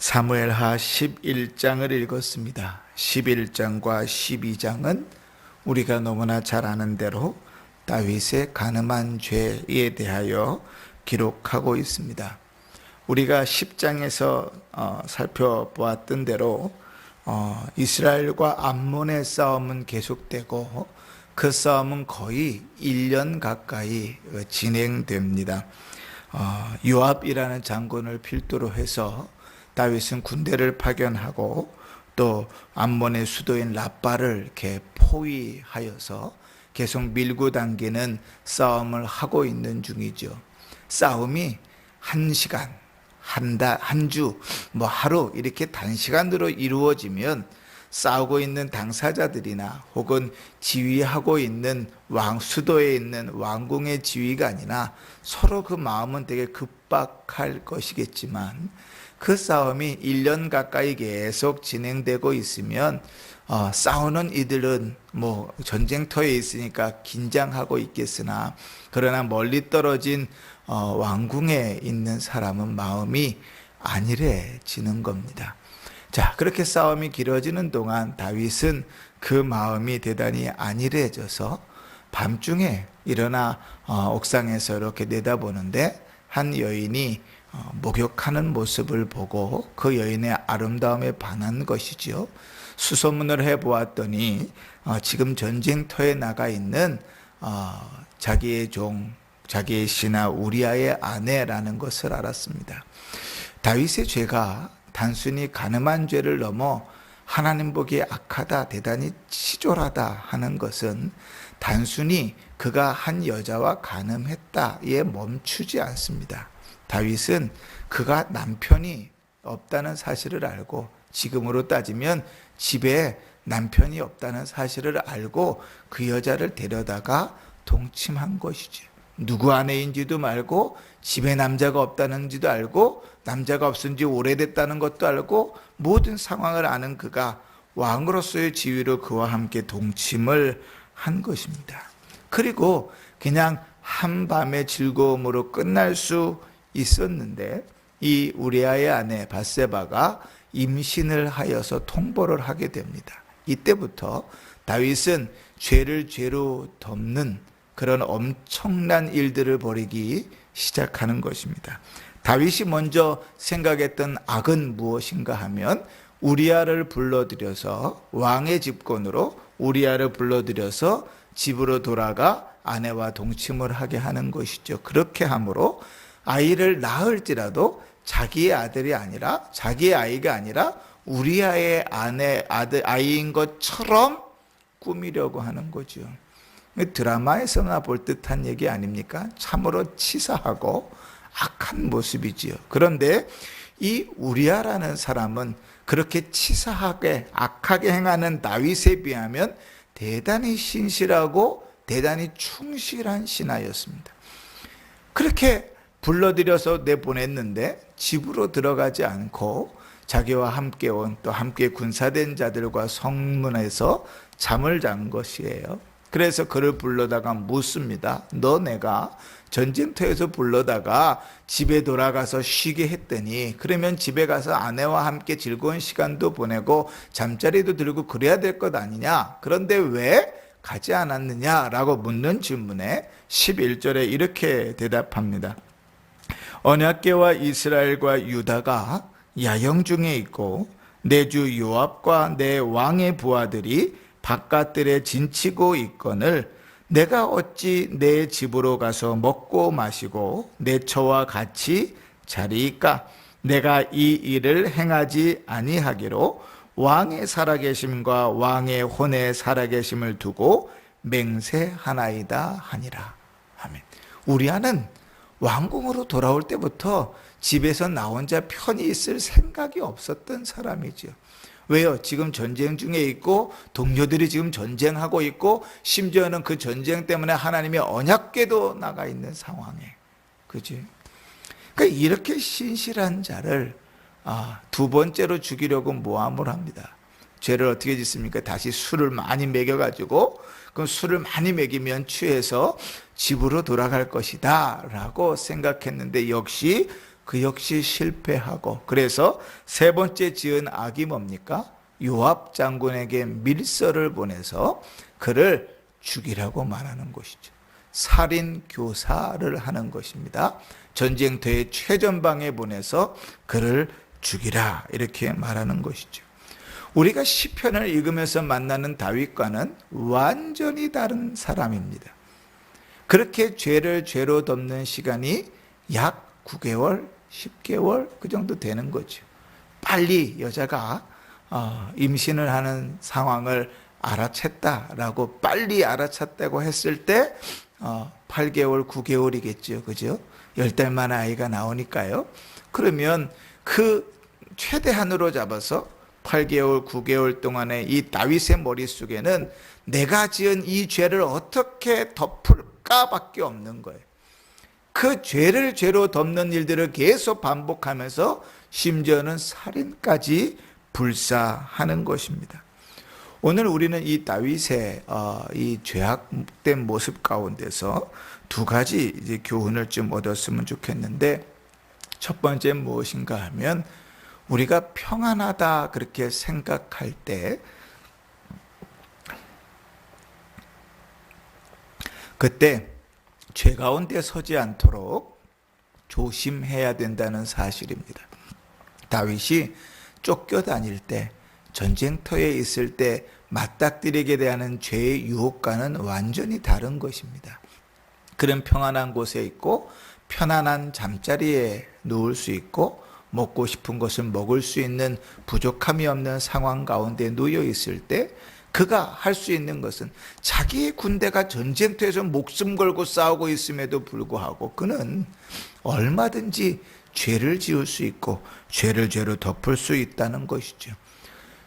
사무엘하 11장을 읽었습니다. 11장과 12장은 우리가 너무나 잘 아는 대로 다윗의 간음한 죄에 대하여 기록하고 있습니다. 우리가 10장에서 살펴보았던 대로 이스라엘과 암몬의 싸움은 계속되고 그 싸움은 거의 1년 가까이 진행됩니다. 요압이라는 장군을 필두로 해서 다윗은 군대를 파견하고 또 암몬의 수도인 라빠를 이렇게 포위하여서 계속 밀고 당기는 싸움을 하고 있는 중이죠. 싸움이 1시간, 한 주, 하루 이렇게 단시간으로 이루어지면 싸우고 있는 당사자들이나 혹은 지휘하고 있는 수도에 있는 왕궁의 지휘가 아니라 서로 그 마음은 되게 급박할 것이겠지만 그 싸움이 1년 가까이 계속 진행되고 있으면 싸우는 이들은 전쟁터에 있으니까 긴장하고 있겠으나 그러나 멀리 떨어진 왕궁에 있는 사람은 마음이 안일해지는 겁니다. 자, 그렇게 싸움이 길어지는 동안 다윗은 그 마음이 대단히 안일해져서 밤중에 일어나 옥상에서 이렇게 내다보는데 한 여인이 목욕하는 모습을 보고 그 여인의 아름다움에 반한 것이죠. 수소문을 해보았더니 지금 전쟁터에 나가 있는 자기의 자기의 신하 우리아의 아내라는 것을 알았습니다. 다윗의 죄가 단순히 간음한 죄를 넘어 하나님 보기에 악하다, 대단히 치졸하다 하는 것은 단순히 그가 한 여자와 간음했다에 멈추지 않습니다. 다윗은 그가 남편이 없다는 사실을 알고, 지금으로 따지면 집에 남편이 없다는 사실을 알고 그 여자를 데려다가 동침한 것이죠. 누구 아내인지도 알고, 집에 남자가 없다는지도 알고, 남자가 없은 지 오래됐다는 것도 알고, 모든 상황을 아는 그가 왕으로서의 지위로 그와 함께 동침을 한 것입니다. 그리고 그냥 한밤의 즐거움으로 끝날 수 있었는데 이 우리아의 아내 밧세바가 임신을 하여서 통보를 하게 됩니다. 이때부터 다윗은 죄를 죄로 덮는 그런 엄청난 일들을 벌이기 시작하는 것입니다. 다윗이 먼저 생각했던 악은 무엇인가 하면 우리아를 불러들여서 왕의 집권으로 우리아를 불러들여서 집으로 돌아가 아내와 동침을 하게 하는 것이죠. 그렇게 함으로 아이를 낳을지라도 자기의 아들이 아니라, 자기의 아이가 아니라 우리아의 아이인 것처럼 꾸미려고 하는 거죠. 드라마에서나 볼 듯한 얘기 아닙니까? 참으로 치사하고 악한 모습이지요. 그런데 이 우리아라는 사람은 그렇게 치사하게 악하게 행하는 다윗에 비하면 대단히 신실하고 대단히 충실한 신하였습니다. 그렇게 불러들여서 내보냈는데 집으로 들어가지 않고 자기와 함께 온 또 함께 군사된 자들과 성문에서 잠을 잔 것이에요. 그래서 그를 불러다가 묻습니다. 너 내가 전쟁터에서 불러다가 집에 돌아가서 쉬게 했더니 그러면 집에 가서 아내와 함께 즐거운 시간도 보내고 잠자리도 들고 그래야 될 것 아니냐? 그런데 왜 가지 않았느냐라고 묻는 질문에 11절에 이렇게 대답합니다. 언약궤와 이스라엘과 유다가 야영 중에 있고 내 주 요압과 내 왕의 부하들이 바깥들에 진치고 있거늘 내가 어찌 내 집으로 가서 먹고 마시고 내 처와 같이 자리이까? 내가 이 일을 행하지 아니하기로 왕의 살아계심과 왕의 혼의 살아계심을 두고 맹세하나이다 하니라. 아멘. 우리아는 왕궁으로 돌아올 때부터 집에서 나 혼자 편히 있을 생각이 없었던 사람이죠. 왜요? 지금 전쟁 중에 있고 동료들이 지금 전쟁하고 있고 심지어는 그 전쟁 때문에 하나님의 언약궤도 나가 있는 상황에, 그지? 그러니까 이렇게 신실한 자를 두 번째로 죽이려고 모함을 합니다. 죄를 어떻게 짓습니까? 다시 술을 많이 먹여가지고 그럼 술을 많이 먹이면 취해서 집으로 돌아갈 것이다 라고 생각했는데 역시 그 역시 실패하고, 그래서 세 번째 지은 악이 뭡니까? 요압 장군에게 밀서를 보내서 그를 죽이라고 말하는 것이죠. 살인 교사를 하는 것입니다. 전쟁터의 최전방에 보내서 그를 죽이라, 이렇게 말하는 것이죠. 우리가 시편을 읽으면서 만나는 다윗과는 완전히 다른 사람입니다. 그렇게 죄를 죄로 덮는 시간이 약 9개월, 10개월 그 정도 되는 거죠. 빨리 여자가 임신을 하는 상황을 알아챘다라고, 빨리 알아챘다고 했을 때 8개월, 9개월이겠죠. 그죠? 10달 만에 아이가 나오니까요. 그러면 그 최대한으로 잡아서 8개월, 9개월 동안에 이 다윗의 머릿속에는 내가 지은 이 죄를 어떻게 덮을까밖에 없는 거예요. 그 죄를 죄로 덮는 일들을 계속 반복하면서 심지어는 살인까지 불사하는 것입니다. 오늘 우리는 이 다윗의 이 죄악된 모습 가운데서 두 가지 이제 교훈을 좀 얻었으면 좋겠는데, 첫 번째 무엇인가 하면, 우리가 평안하다 그렇게 생각할 때 그때 죄 가운데 서지 않도록 조심해야 된다는 사실입니다. 다윗이 쫓겨다닐 때, 전쟁터에 있을 때 맞닥뜨리게 대하는 죄의 유혹과는 완전히 다른 것입니다. 그런 평안한 곳에 있고 편안한 잠자리에 누울 수 있고 먹고 싶은 것을 먹을 수 있는 부족함이 없는 상황 가운데 놓여 있을 때 그가 할 수 있는 것은, 자기의 군대가 전쟁터에서 목숨 걸고 싸우고 있음에도 불구하고 그는 얼마든지 죄를 지을 수 있고 죄를 죄로 덮을 수 있다는 것이죠.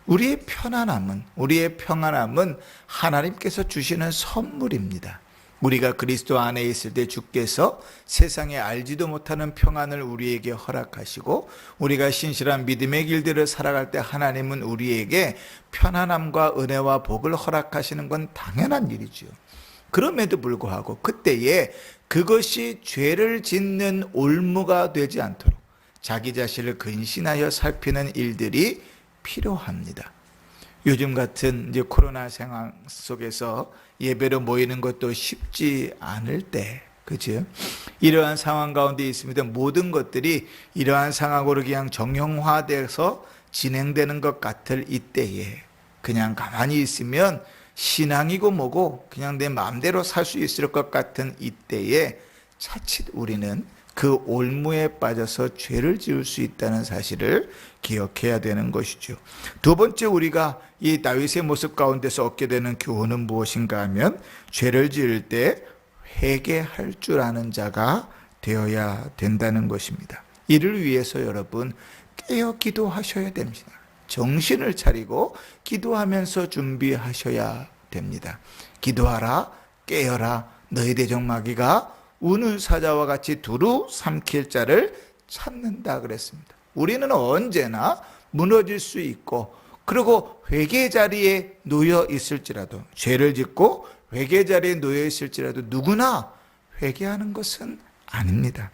우리의 평안함은 하나님께서 주시는 선물입니다. 우리가 그리스도 안에 있을 때 주께서 세상에 알지도 못하는 평안을 우리에게 허락하시고, 우리가 신실한 믿음의 길들을 살아갈 때 하나님은 우리에게 편안함과 은혜와 복을 허락하시는 건 당연한 일이죠. 그럼에도 불구하고 그때에 그것이 죄를 짓는 올무가 되지 않도록 자기 자신을 근신하여 살피는 일들이 필요합니다. 요즘 같은 이제 코로나 상황 속에서 예배로 모이는 것도 쉽지 않을 때, 그죠? 이러한 상황 가운데 있습니다. 모든 것들이 이러한 상황으로 그냥 정형화돼서 진행되는 것 같을 이때에 그냥 가만히 있으면 신앙이고 뭐고 그냥 내 마음대로 살 수 있을 것 같은 이때에 자칫 우리는 그 올무에 빠져서 죄를 지을 수 있다는 사실을 기억해야 되는 것이죠. 두 번째, 우리가 이 다윗의 모습 가운데서 얻게 되는 교훈은 무엇인가 하면, 죄를 지을 때 회개할 줄 아는 자가 되어야 된다는 것입니다. 이를 위해서 여러분 깨어 기도하셔야 됩니다. 정신을 차리고 기도하면서 준비하셔야 됩니다. 기도하라, 깨어라, 너희 대적 마귀가 우는 사자와 같이 두루 삼킬 자를 찾는다 그랬습니다. 우리는 언제나 무너질 수 있고, 그리고 회개 자리에 놓여 있을지라도, 죄를 짓고 회개 자리에 놓여 있을지라도 누구나 회개하는 것은 아닙니다.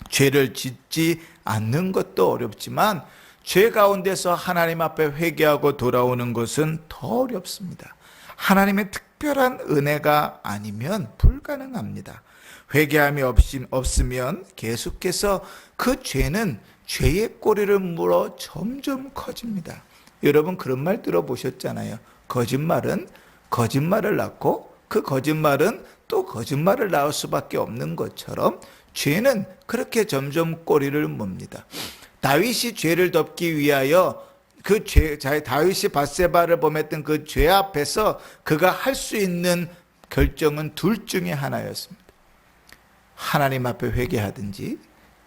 죄를 짓지 않는 것도 어렵지만 죄 가운데서 하나님 앞에 회개하고 돌아오는 것은 더 어렵습니다. 하나님의 특별한 은혜가 아니면 불가능합니다. 회개함이 없으면 계속해서 그 죄는 죄의 꼬리를 물어 점점 커집니다. 여러분 그런 말 들어보셨잖아요. 거짓말은 거짓말을 낳고 그 거짓말은 또 거짓말을 낳을 수밖에 없는 것처럼 죄는 그렇게 점점 꼬리를 뭅니다. 다윗이 죄를 덮기 위하여 다윗이 밧세바를 범했던 그 죄 앞에서 그가 할 수 있는 결정은 둘 중에 하나였습니다. 하나님 앞에 회개하든지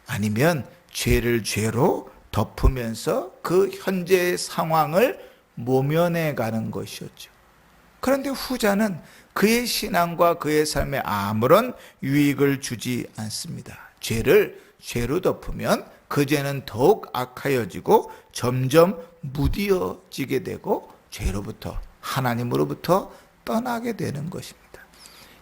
아니면 죄를 죄로 덮으면서 그 현재의 상황을 모면해 가는 것이었죠. 그런데 후자는 그의 신앙과 그의 삶에 아무런 유익을 주지 않습니다. 죄를 죄로 덮으면 그 죄는 더욱 악하여지고 점점 무디어지게 되고 죄로부터, 하나님으로부터 떠나게 되는 것입니다.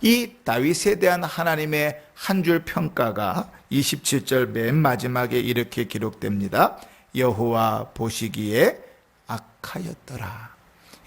이 다윗에 대한 하나님의 한 줄 평가가 27절 맨 마지막에 이렇게 기록됩니다. 여호와 보시기에 악하였더라.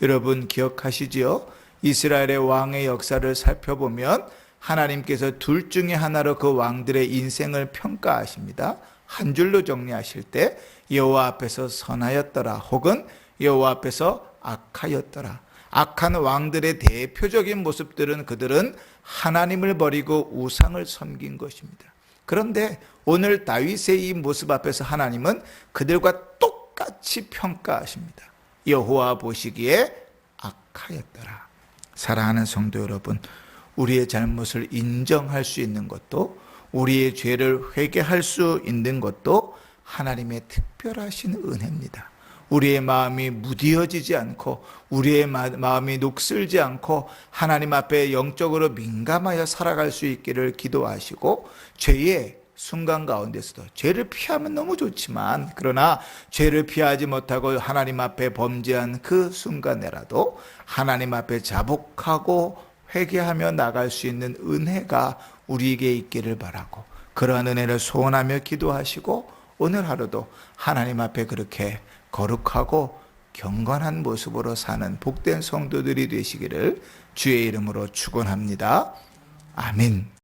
여러분 기억하시지요? 이스라엘의 왕의 역사를 살펴보면 하나님께서 둘 중에 하나로 그 왕들의 인생을 평가하십니다. 한 줄로 정리하실 때 여호와 앞에서 선하였더라 혹은 여호와 앞에서 악하였더라. 악한 왕들의 대표적인 모습들은 그들은 하나님을 버리고 우상을 섬긴 것입니다. 그런데 오늘 다윗의 이 모습 앞에서 하나님은 그들과 똑같이 평가하십니다. 여호와 보시기에 악하였더라. 사랑하는 성도 여러분, 우리의 잘못을 인정할 수 있는 것도, 우리의 죄를 회개할 수 있는 것도 하나님의 특별하신 은혜입니다. 우리의 마음이 무디어지지 않고 우리의 마음이 녹슬지 않고 하나님 앞에 영적으로 민감하여 살아갈 수 있기를 기도하시고, 죄의 순간 가운데서도 죄를 피하면 너무 좋지만 그러나 죄를 피하지 못하고 하나님 앞에 범죄한 그 순간에라도 하나님 앞에 자복하고 회개하며 나갈 수 있는 은혜가 우리에게 있기를 바라고, 그러한 은혜를 소원하며 기도하시고 오늘 하루도 하나님 앞에 그렇게 거룩하고 경건한 모습으로 사는 복된 성도들이 되시기를 주의 이름으로 축원합니다. 아멘.